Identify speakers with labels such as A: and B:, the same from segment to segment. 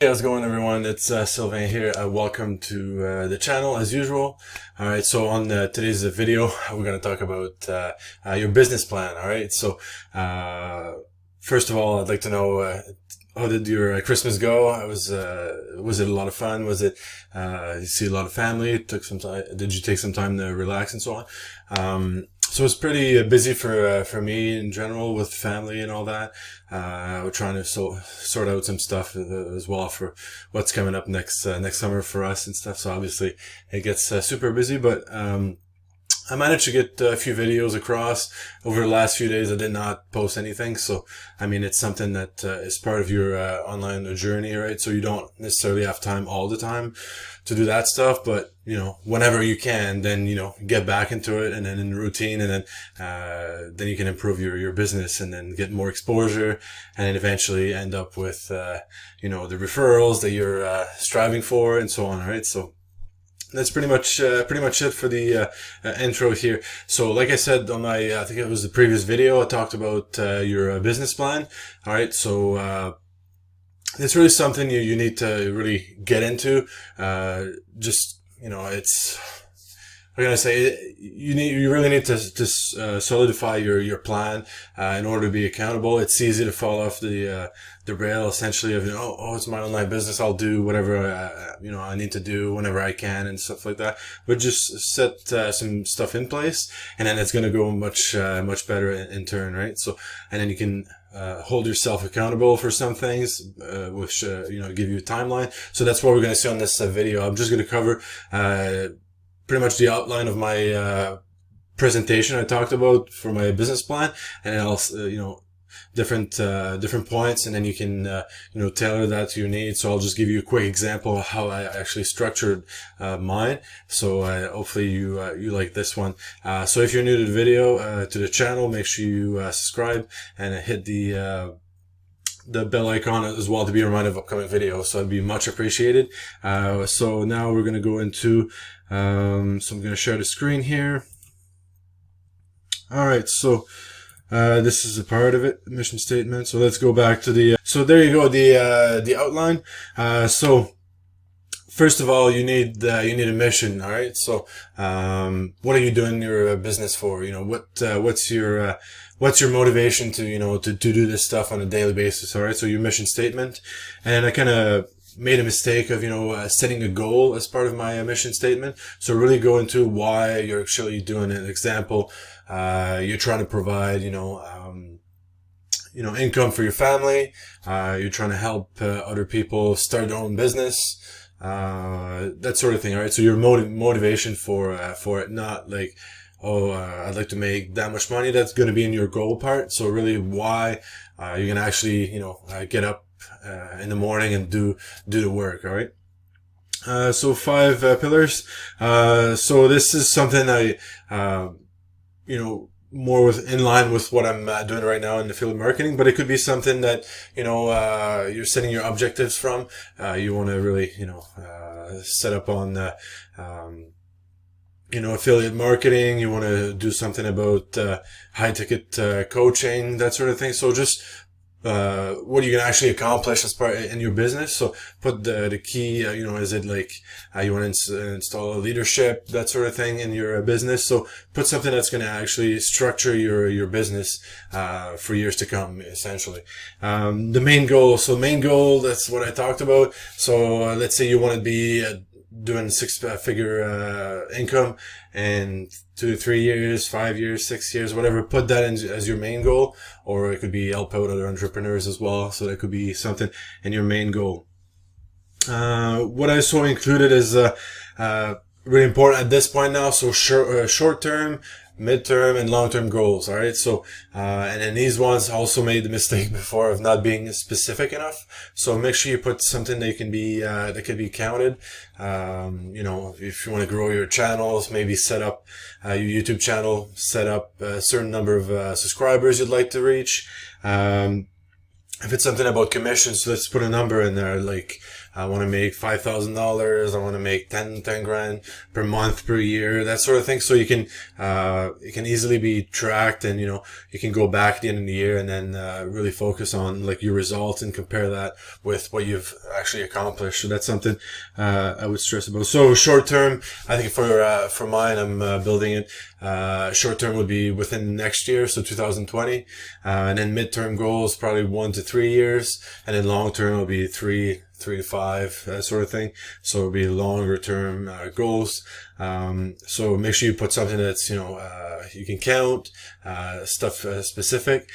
A: Hey, how's it going, everyone? It's Sylvain here. Welcome to the channel as usual. All right, so on today's video, we're going to talk about your business plan. All right, so first of all, I'd like to know how did your Christmas go? Was it a lot of fun? Was it you see a lot of family? Took some time? Did you take some time to relax and so on? So it's pretty busy for me in general with family and all that. We're trying to sort out some stuff as well for what's coming up next summer for us and stuff. So obviously it gets super busy, but I managed to get a few videos across over the last few days. I did not post anything. So, I mean, it's something that is part of your online journey, right? So you don't necessarily have time all the time to do that stuff, but, you know, whenever you can, then, you know, get back into it and then in the routine, and then you can improve your business and then get more exposure and then eventually end up with, you know, the referrals that you're striving for and so on, right? So, that's pretty much it for the intro here. So, like I said on my, I think it was the previous video, I talked about your business plan. All right, so it's really something you need to really get into. Just, you know, it's, I'm gonna say you really need to solidify your plan in order to be accountable. It's easy to fall off the rail essentially of, you know, oh, it's my online business, I'll do whatever you know, I need to do whenever I can and stuff like that. But just set some stuff in place, and then it's gonna go much better in turn, right? So, and then you can hold yourself accountable for some things, which you know, give you a timeline. So that's what we're gonna see on this video. I'm just gonna cover pretty much the outline of my presentation I talked about for my business plan, and I'll you know, different points, and then you can you know, tailor that to your needs. So I'll just give you a quick example of how I actually structured mine. So hopefully you like this one. So if you're new to the video, to the channel, make sure you subscribe and hit the bell icon as well to be reminded of upcoming videos. So it'd be much appreciated. So now we're going to go into, so I'm going to share the screen here. All right. So, this is a part of it, mission statement. So let's go back to the, so there you go, the outline. So first of all, you need a mission. All right. So, what are you doing your business for? You know, what's your motivation to, you know, to do this stuff on a daily basis? All right. So your mission statement. And I kind of made a mistake of, you know, setting a goal as part of my mission statement. So really go into why you're actually doing an example. You're trying to provide, you know, income for your family. You're trying to help other people start their own business. That sort of thing. All right. So your motivation for it, not like, oh, I'd like to make that much money. That's going to be in your goal part. So really why, you're going to actually, you know, get up, in the morning and do the work. All right. So 5 pillars. So this is something I, you know, more in line with what I'm doing right now in the field of marketing, but it could be something that, you know, you're setting your objectives from. You want to really, you know, set up on, you know, affiliate marketing. You want to do something about high ticket coaching, that sort of thing. So just what you can actually accomplish as part in your business. So put the key, you know, is it like you want to install a leadership, that sort of thing in your business. So put something that's going to actually structure your business for years to come, essentially. The main goal. So main goal, that's what I talked about. So let's say you want to be doing 6-figure income in 2 to 3 years, 5 years, 6 years, whatever. Put that in as your main goal, or it could be help out other entrepreneurs as well. So that could be something in your main goal. What I also included is really important at this point now. So short term, midterm, and long-term goals. All right. So, and then these ones also made the mistake before of not being specific enough. So make sure you put something that can be, that can be counted. You know, if you want to grow your channels, maybe set up your YouTube channel, set up a certain number of subscribers you'd like to reach. If it's something about commissions, let's put a number in there, like I want to make $5,000. I want to make 10 grand per month, per year, that sort of thing. So you can easily be tracked, and, you can go back at the end of the year and then, really focus on like your results and compare that with what you've actually accomplished. So that's something, I would stress about. So short term, I think for mine, I'm, building it. Short term would be within next year, so 2020, and then midterm goals probably 1 to 3 years, and then long term will be three to five, that sort of thing. So it'll be longer term goals. So make sure you put something that's you can count, stuff specific.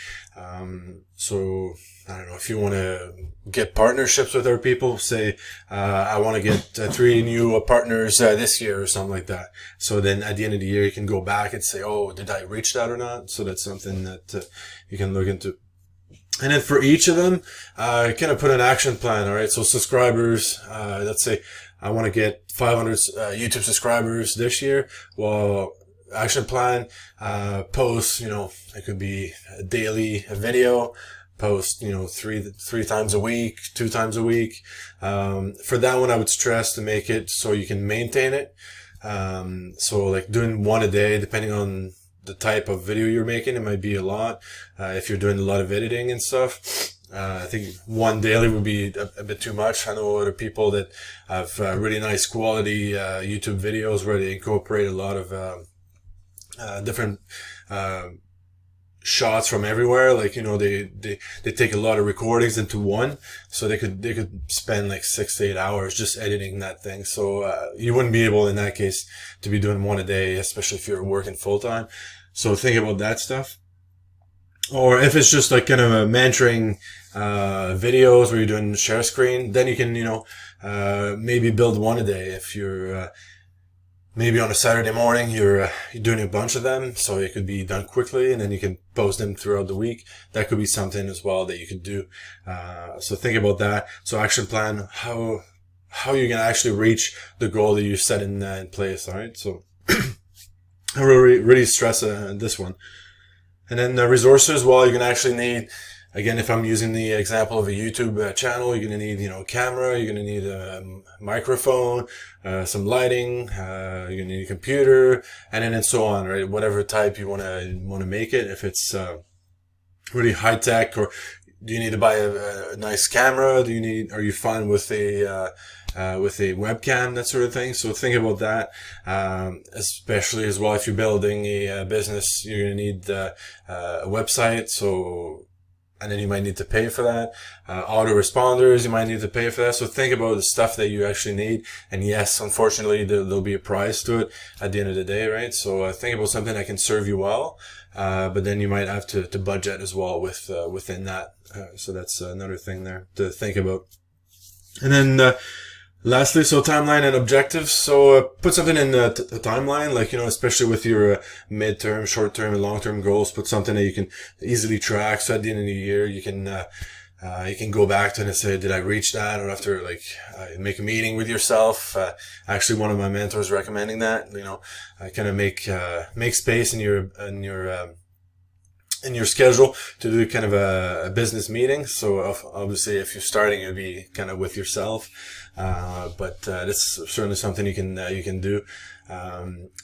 A: So I don't know, if you want to get partnerships with other people, say, I want to get 3 new partners this year or something like that. So then at the end of the year, you can go back and say, oh, did I reach that or not? So that's something that you can look into. And then for each of them, kind of put an action plan. All right. So subscribers, let's say I want to get 500 YouTube subscribers this year. Well, action plan, post, it could be a daily video. Post, 3 times a week, 2 times a week. For that one, I would stress to make it so you can maintain it. So like doing 1 a day, depending on the type of video you're making, it might be a lot. If you're doing a lot of editing and stuff, I think 1 daily would be a bit too much. I know other people that have really nice quality YouTube videos where they incorporate a lot of different shots from everywhere. Like, they take a lot of recordings into one, so they could spend like 6 to 8 hours just editing that thing. So you wouldn't be able in that case to be doing 1 a day, especially if you're working full time. So think about that stuff. Or if it's just like kind of a mentoring videos where you're doing share screen, then you can maybe build 1 a day. If you're maybe on a Saturday morning, you're doing a bunch of them, so it could be done quickly, and then you can post them throughout the week. That could be something as well that you could do. So think about that. So action plan, how you can actually reach the goal that you set in place. All right. So I really stress this one. And then resources, well, you're going to actually need, again, if I'm using the example of a YouTube channel, you're going to need, camera, you're going to need a microphone, some lighting, you're going to need a computer, and so on, right? Whatever type you want to make it. If it's, really high tech, or do you need to buy a nice camera? Are you fine with a webcam, that sort of thing? So think about that. Especially as well, if you're building a business, you're going to need a website. So, and then you might need to pay for that. Autoresponders, you might need to pay for that. So think about the stuff that you actually need. And yes, unfortunately, there'll be a price to it at the end of the day, right? So think about something that can serve you well. But then you might have to budget as well within that. So that's another thing there to think about. And then, lastly, so timeline and objectives. So put something in the timeline, like, especially with your midterm, short-term, and long-term goals. Put something that you can easily track. So at the end of the year, you can go back to it and say, did I reach that? Or after, make a meeting with yourself. Actually, one of my mentors recommending that, kind of make space in your schedule to do kind of a business meeting. So obviously, if you're starting, it'll be kind of with yourself. But that's certainly something you can do.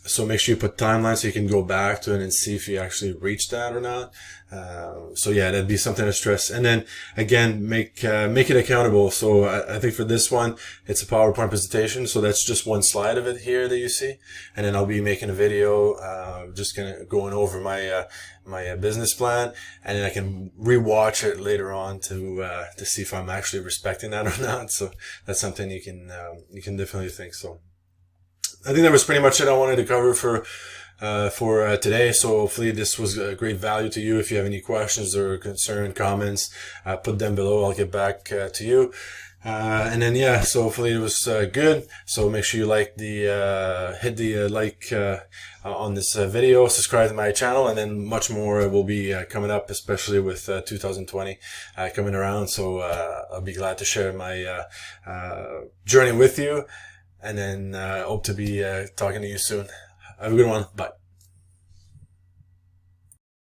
A: So make sure you put timelines so you can go back to it and see if you actually reached that or not. So yeah, that'd be something to stress. And then again, make it accountable. So I think for this one, it's a PowerPoint presentation. So that's just one slide of it here that you see. And then I'll be making a video, just kind of going over my business plan, and then I can rewatch it later on to see if I'm actually respecting that or not. So that's something you can definitely think. So I think that was pretty much it I wanted to cover for today. So hopefully this was a great value to you. If you have any questions or concern, comments, put them below. I'll get back to you. And then yeah, so hopefully it was good. So make sure you hit the like on this video, subscribe to my channel, and then much more will be coming up, especially with 2020 coming around. So I'll be glad to share my journey with you. And then hope to be talking to you soon. Have a good one. Bye.